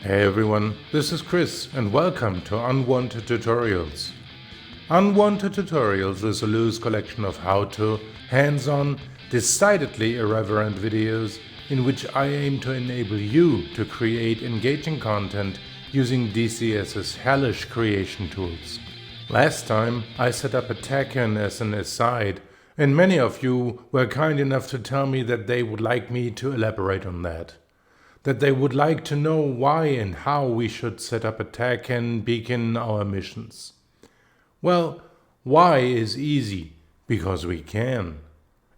Hey everyone, this is Chris and welcome to Unwanted Tutorials. Unwanted Tutorials is a loose collection of how-to, hands-on, decidedly irreverent videos in which I aim to enable you to create engaging content using DCS's hellish creation tools. Last time I set up a TACAN as an aside, and many of you were kind enough to tell me that they would like me to elaborate on that. That they would like to know why and how we should set up a TACAN beacon in our missions. Well, why is easy, because we can.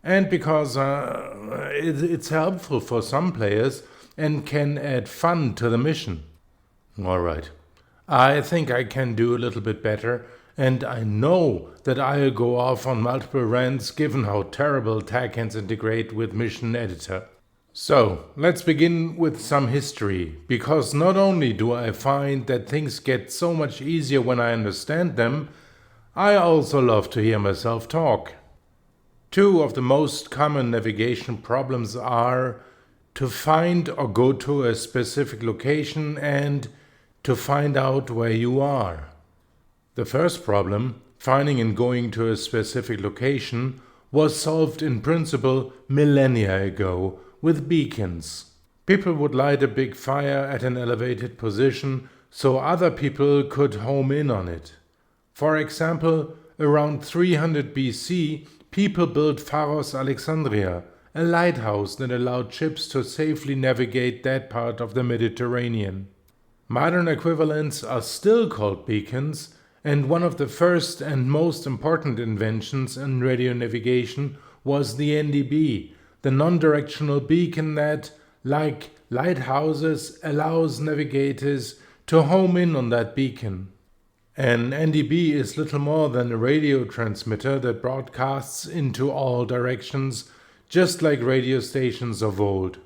And because it's helpful for some players and can add fun to the mission. Alright, I think I can do a little bit better, and I know that I'll go off on multiple rants given how terrible TACANs integrate with Mission Editor. So, let's begin with some history, because not only do I find that things get so much easier when I understand them, I also love to hear myself talk. Two of the most common navigation problems are to find or go to a specific location and to find out where you are. The first problem, finding and going to a specific location, was solved in principle millennia ago with beacons. People would light a big fire at an elevated position so other people could home in on it. For example, around 300 BC, people built Pharos Alexandria, a lighthouse that allowed ships to safely navigate that part of the Mediterranean. Modern equivalents are still called beacons, and one of the first and most important inventions in radio navigation was the NDB, the non-directional beacon that, like lighthouses, allows navigators to home in on that beacon. An NDB is little more than a radio transmitter that broadcasts into all directions, just like radio stations of old.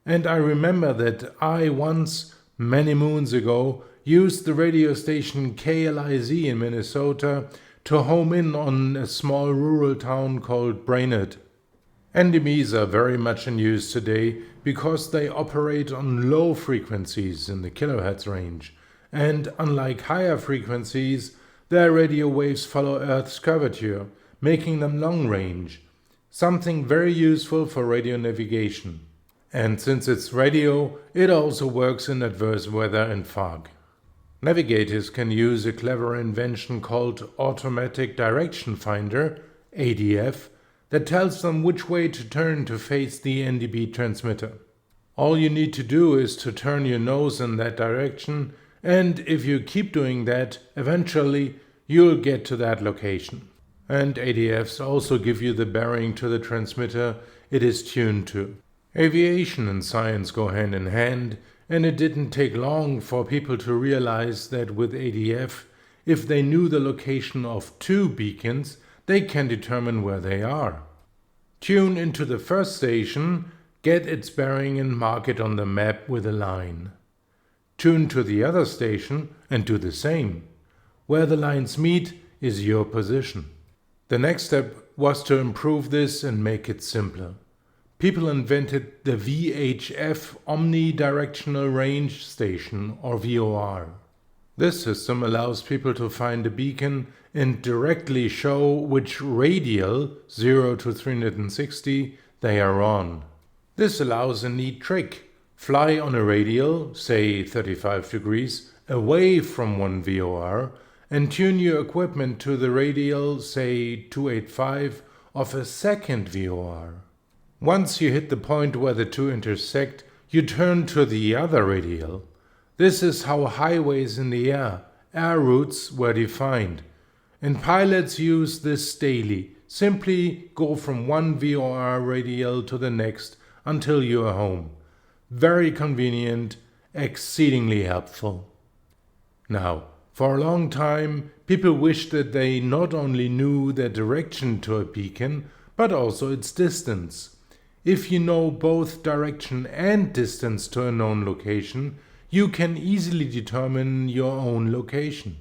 And I remember that I once, many moons ago, used the radio station KLIZ in Minnesota to home in on a small rural town called Brainerd. NDBs are very much in use today because they operate on low frequencies in the kilohertz range, and unlike higher frequencies, their radio waves follow Earth's curvature, making them long range, something very useful for radio navigation. And since it's radio, it also works in adverse weather and fog. Navigators can use a clever invention called Automatic Direction Finder, ADF, that tells them which way to turn to face the NDB transmitter. All you need to do is to turn your nose in that direction, and if you keep doing that, eventually you'll get to that location. And ADFs also give you the bearing to the transmitter it is tuned to. Aviation and science go hand in hand, and it didn't take long for people to realize that with ADF, if they knew the location of two beacons, they can determine where they are. Tune into the first station, get its bearing and mark it on the map with a line. Tune to the other station and do the same. Where the lines meet is your position. The next step was to improve this and make it simpler. People invented the VHF Omnidirectional Range Station, or VOR. This system allows people to find a beacon and directly show which radial, 0 to 360, they are on. This allows a neat trick. Fly on a radial, say 35 degrees, away from one VOR, and tune your equipment to the radial, say 285, of a second VOR. Once you hit the point where the two intersect, you turn to the other radial. This is how highways in the air routes, were defined. And pilots use this daily. Simply go from one VOR radial to the next until you are home. Very convenient, exceedingly helpful. Now, for a long time, people wished that they not only knew their direction to a beacon, but also its distance. If you know both direction and distance to a known location, you can easily determine your own location.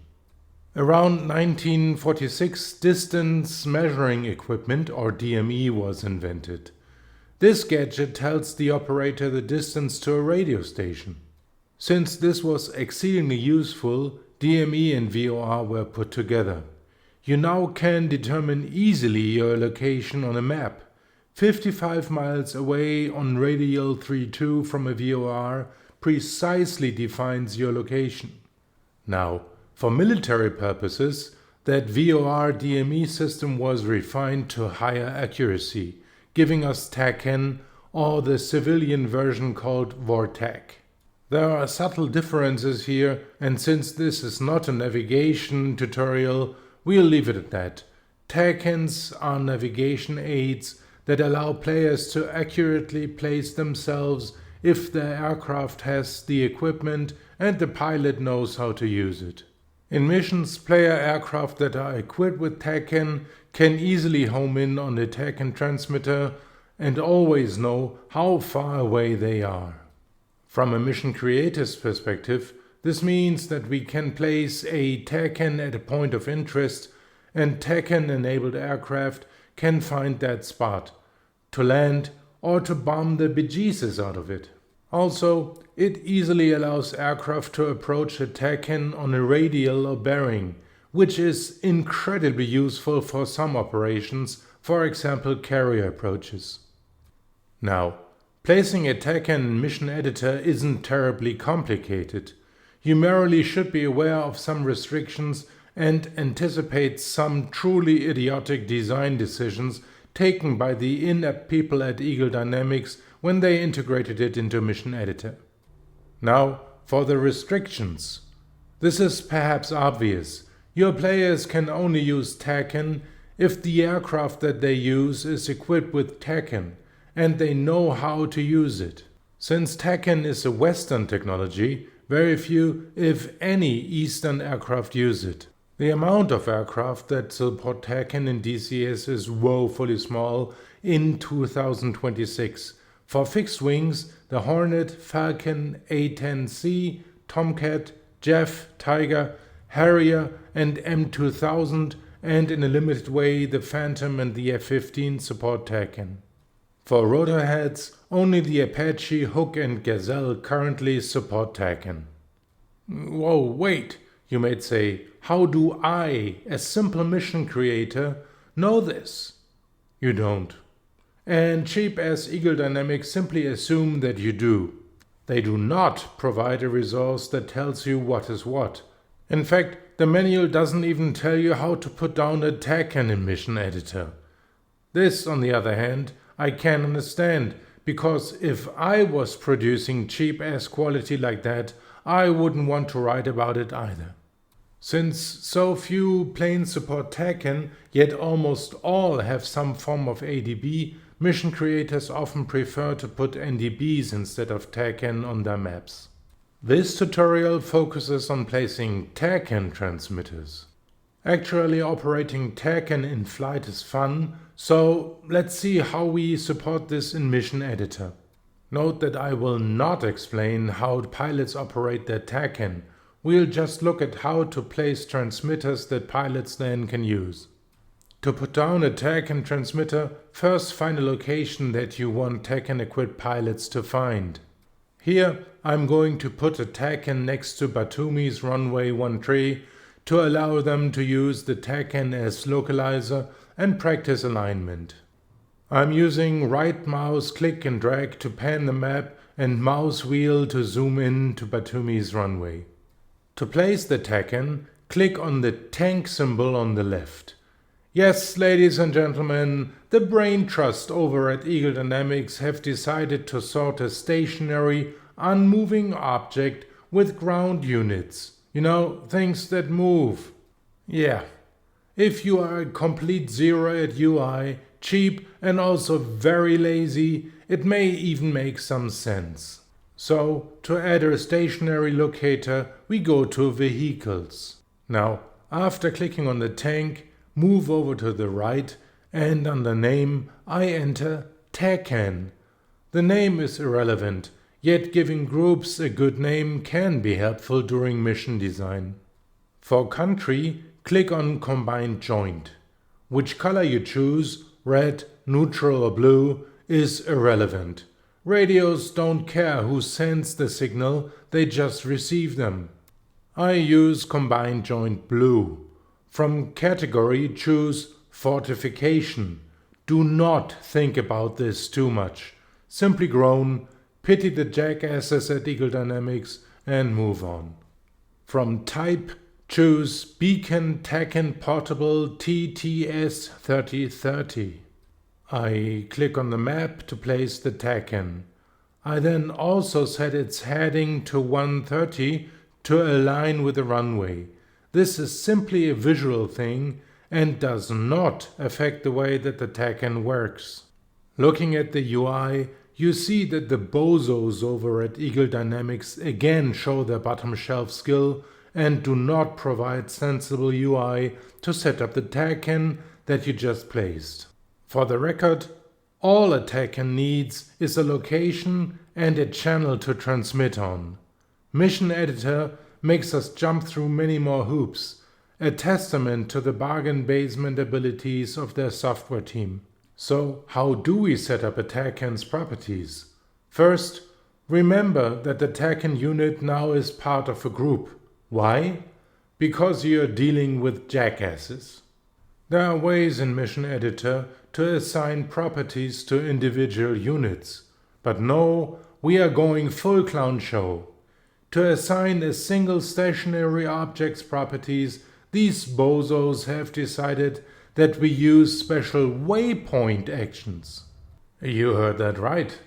Around 1946, distance measuring equipment, or DME, was invented. This gadget tells the operator the distance to a radio station. Since this was exceedingly useful, DME and VOR were put together. You now can determine easily your location on a map. 55 miles away on radial 32 from a VOR precisely defines your location. Now, for military purposes, that VOR DME system was refined to higher accuracy, giving us TACAN, or the civilian version called VORTAC. There are subtle differences here, and since this is not a navigation tutorial, we'll leave it at that. TACANs are navigation aids that allow players to accurately place themselves if their aircraft has the equipment and the pilot knows how to use it. In missions, player aircraft that are equipped with TACAN can easily home in on the TACAN transmitter and always know how far away they are. From a mission creator's perspective, this means that we can place a TACAN at a point of interest, and TACAN-enabled aircraft can find that spot, to land or to bomb the bejesus out of it. Also, it easily allows aircraft to approach a TACAN on a radial or bearing, which is incredibly useful for some operations, for example carrier approaches. Now, placing a TACAN in Mission Editor isn't terribly complicated. You merely should be aware of some restrictions and anticipate some truly idiotic design decisions taken by the inept people at Eagle Dynamics when they integrated it into Mission Editor. Now, for the restrictions. This is perhaps obvious. Your players can only use TACAN if the aircraft that they use is equipped with TACAN and they know how to use it. Since TACAN is a Western technology, very few, if any, Eastern aircraft use it. The amount of aircraft that support TACAN in DCS is woefully small in 2026. For fixed wings, the Hornet, Falcon, A-10C, Tomcat, Jeff, Tiger, Harrier and M2000, and in a limited way the Phantom and the F-15 support TACAN. For rotor heads, only the Apache, Hook and Gazelle currently support TACAN. Whoa, wait, you might say, how do I, a simple mission creator, know this? You don't. And cheap-ass Eagle Dynamics simply assume that you do. They do not provide a resource that tells you what is what. In fact, the manual doesn't even tell you how to put down a TACAN in Mission Editor. This, on the other hand, I can understand, because if I was producing cheap-ass quality like that, I wouldn't want to write about it either. Since so few planes support TACAN, yet almost all have some form of ADB, mission creators often prefer to put NDBs instead of TACAN on their maps. This tutorial focuses on placing TACAN transmitters. Actually operating TACAN in flight is fun, so let's see how we support this in Mission Editor. Note that I will not explain how pilots operate their TACAN. We'll just look at how to place transmitters that pilots then can use. To put down a TACAN transmitter, first find a location that you want TACAN-equipped pilots to find. Here I'm going to put a TACAN next to Batumi's runway 13 to allow them to use the TACAN as localizer and practice alignment. I'm using right mouse click and drag to pan the map and mouse wheel to zoom in to Batumi's runway. To place the TACAN, click on the tank symbol on the left. Yes, ladies and gentlemen, the brain trust over at Eagle Dynamics have decided to sort a stationary, unmoving object with ground units. You know, things that move. Yeah. If you are a complete zero at UI, cheap and also very lazy, it may even make some sense. So, to add a stationary locator, we go to Vehicles. Now, after clicking on the tank, move over to the right and under Name I enter TACAN. The name is irrelevant, yet giving groups a good name can be helpful during mission design. For country, click on Combined Joint. Which color you choose, red, neutral or blue, is irrelevant. Radios don't care who sends the signal, they just receive them. I use combined joint blue. From category choose fortification. Do not think about this too much. Simply groan, pity the jackasses at Eagle Dynamics and move on. From type choose Beacon TACAN Portable TTS 3030. I click on the map to place the TACAN. I then also set its heading to 130 to align with the runway. This is simply a visual thing and does not affect the way that the TACAN works. Looking at the UI, you see that the bozos over at Eagle Dynamics again show their bottom shelf skill and do not provide sensible UI to set up the TACAN that you just placed. For the record, all a TACAN needs is a location and a channel to transmit on. Mission Editor makes us jump through many more hoops, a testament to the bargain basement abilities of their software team. So how do we set up a TACAN's properties? First, remember that the TACAN unit now is part of a group. Why? Because you are dealing with jackasses. There are ways in Mission Editor to assign properties to individual units. But no, we are going full clown show. To assign a single stationary object's properties, these bozos have decided that we use special waypoint actions. You heard that right.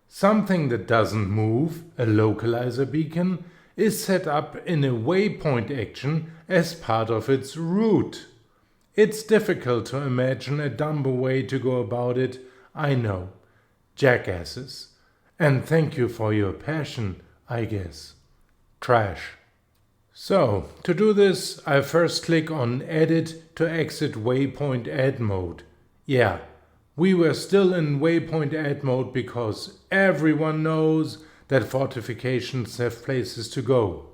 Something that doesn't move, a localizer beacon, is set up in a waypoint action as part of its route. It's difficult to imagine a dumber way to go about it, I know. Jackasses. And thank you for your passion, I guess. Trash. So, to do this, I first click on Edit to exit Waypoint Add mode. Yeah, we were still in Waypoint Add mode because everyone knows that fortifications have places to go.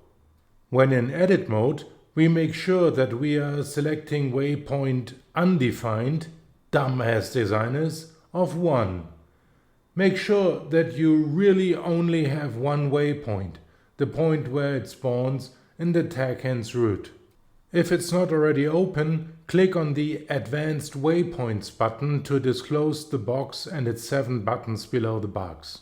When in Edit mode, we make sure that we are selecting Waypoint Undefined, dumbass designers, of 1. Make sure that you really only have one waypoint, the point where it spawns in the TACAN's route. If it's not already open, click on the Advanced Waypoints button to disclose the box and its 7 buttons below the box.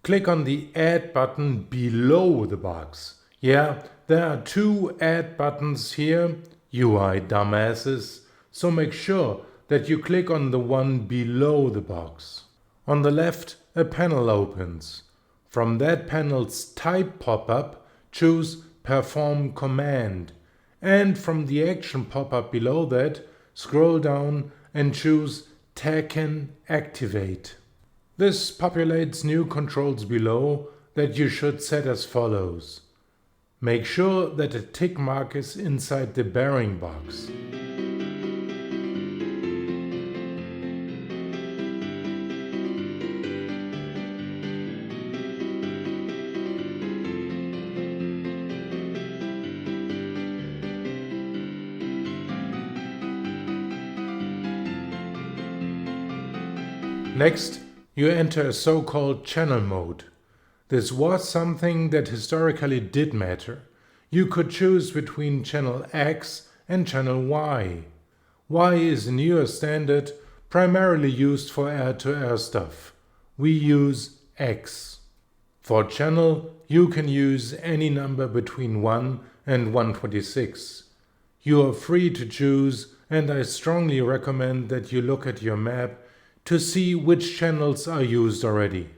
Click on the Add button below the box. Yeah, there are 2 Add buttons here, UI dumbasses, so make sure that you click on the one below the box. On the left, a panel opens. From that panel's type pop-up, choose Perform Command, and from the action pop-up below that, scroll down and choose TACAN Activate. This populates new controls below that you should set as follows. Make sure that a tick mark is inside the bearing box. Next, you enter a so-called channel mode. This was something that historically did matter. You could choose between channel X and channel Y. Y is a newer standard, primarily used for air-to-air stuff. We use X. For channel, you can use any number between 1 and 126. You are free to choose, and I strongly recommend that you look at your map to see which channels are used already.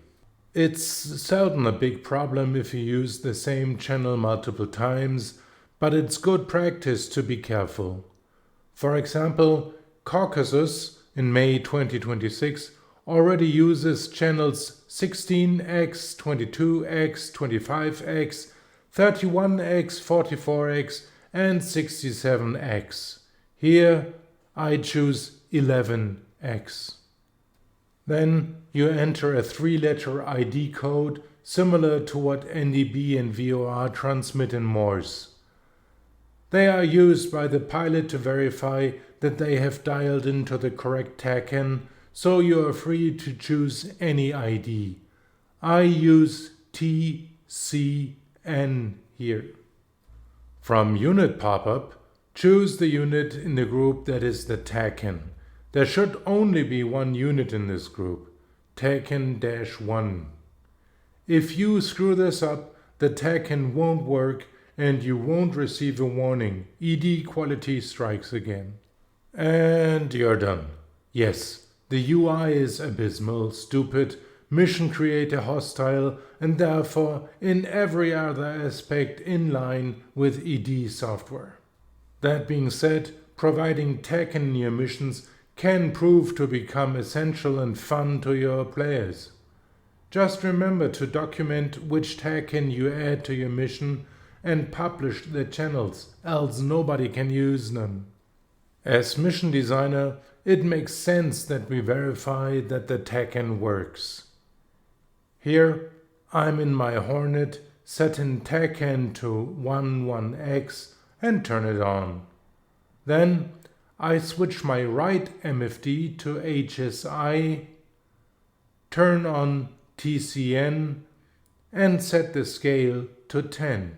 It's seldom a big problem if you use the same channel multiple times, but it's good practice to be careful. For example, Caucasus in May 2026 already uses channels 16X, 22X, 25X, 31X, 44X and 67X. Here I choose 11X. Then you enter a 3-letter ID code similar to what NDB and VOR transmit in Morse. They are used by the pilot to verify that they have dialed into the correct TACAN, so you are free to choose any ID. I use TCN here. From Unit pop-up, choose the unit in the group that is the TACAN. There should only be one unit in this group, TACAN-1. If you screw this up, the TACAN won't work and you won't receive a warning. ED quality strikes again. And you're done. Yes, the UI is abysmal, stupid, mission creator hostile, and therefore in every other aspect in line with ED software. That being said, providing TACAN in your missions can prove to become essential and fun to your players. Just remember to document which TACAN you add to your mission and publish the channels, else nobody can use them. As mission designer, it makes sense that we verify that the TACAN works. Here, I'm in my Hornet, set in TACAN to 11x and turn it on. Then I switch my right MFD to HSI, turn on TCN and set the scale to 10.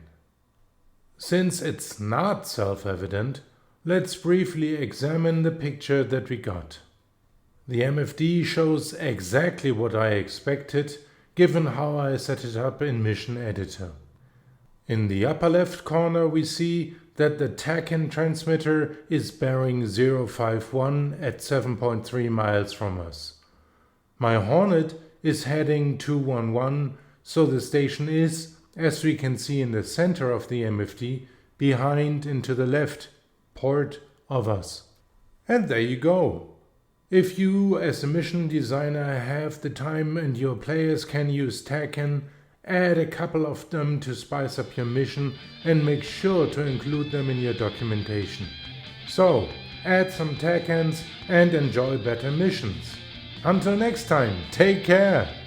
Since it's not self-evident, let's briefly examine the picture that we got. The MFD shows exactly what I expected, given how I set it up in Mission Editor. In the upper left corner we see that the TACAN transmitter is bearing 051 at 7.3 miles from us. My Hornet is heading 211, so the station is, as we can see in the center of the MFD, behind and to the left port of us. And there you go. If you as a mission designer have the time and your players can use TACAN, add a couple of them to spice up your mission and make sure to include them in your documentation. So, add some TACANs and enjoy better missions. Until next time, take care!